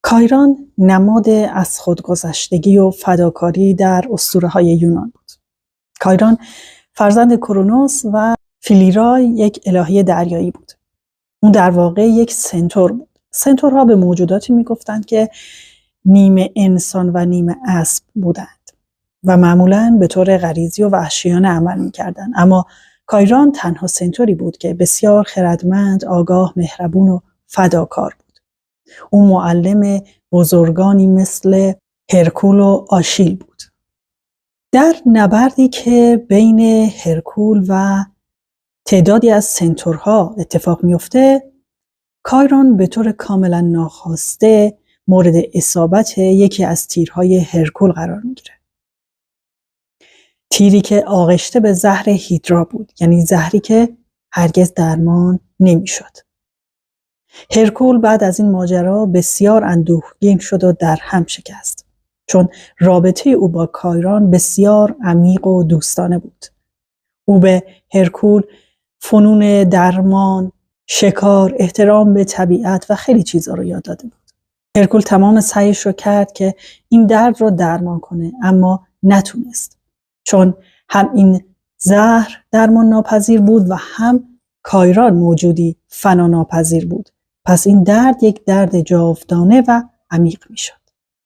کایران نماد از خودگذشتگی و فداکاری در اسطوره‌های یونان بود. کایران فرزند کرونوس و فیلیرای یک الهه دریایی بود. اون در واقع یک سنتور بود. سنتورها به موجوداتی میگفتند که نیمه انسان و نیمه اسب بودند و معمولاً به طور غریزی و وحشیانه عمل میکردند. اما کایران تنها سنتوری بود که بسیار خردمند، آگاه، مهربون و فداکار بود. او معلم بزرگانی مثل هرکول و آشیل بود. در نبردی که بین هرکول و تعدادی از سنتورها اتفاق میفته، کایران به طور کاملا ناخواسته مورد اصابت یکی از تیرهای هرکول قرار میگیره. تیری که آغشته به زهر هیدرا بود، یعنی زهری که هرگز درمان نمیشد. هرکول بعد از این ماجرا بسیار اندوهگین شد و در هم شکست، چون رابطه او با کایران بسیار عمیق و دوستانه بود. او به هرکول فنون درمان، شکار، احترام به طبیعت و خیلی چیزا رو یاد داده بود. هرکول تمام سعیش رو کرد که این درد رو درمان کنه، اما نتونست، چون هم این زهر درمان ناپذیر بود و هم کایران موجودی فنا ناپذیر بود. پس این درد یک درد جاودانه و عمیق می شد.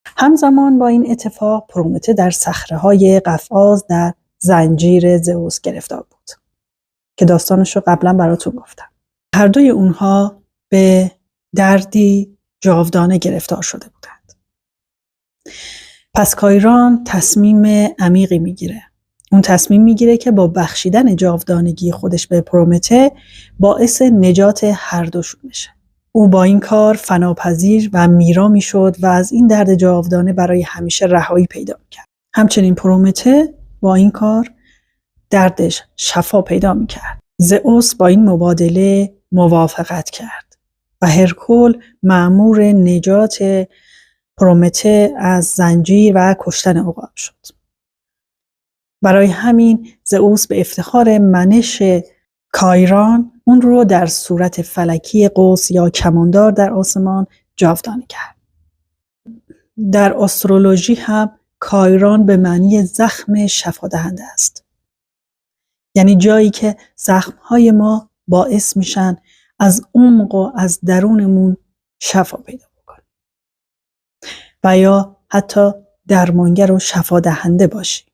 همزمان با این اتفاق پرومته در صخره‌های قفقاز در زنجیر زئوس گرفتار بود که داستانش رو قبلا براتون گفتم. هر دوی اونها به دردی جاودانه گرفتار شده بودند. پس کایران تصمیم عمیقی میگیره. اون تصمیم میگیره که با بخشیدن جاودانگی خودش به پرومته باعث نجات هر دوشون بشه. او با این کار فناپذیر و میرا میشد و از این درد جاودانه برای همیشه رهایی پیدا میکرد. همچنین پرومته با این کار دردش شفا پیدا میکرد. زئوس با این مبادله موافقت کرد و هرکول مأمور نجات پرومته از زنجیر و کشتن عقاب شد. برای همین زئوس به افتخار منش کایران اون رو در صورت فلکی قوس یا کماندار در آسمان جاودانه کرد. در استرولوژی هم کایران به معنی زخم شفا دهنده است. یعنی جایی که زخم‌های ما باعث میشن از عمق و از درونمون شفا پیدا بکنیم و یا حتی درمانگر و شفا دهنده باشیم.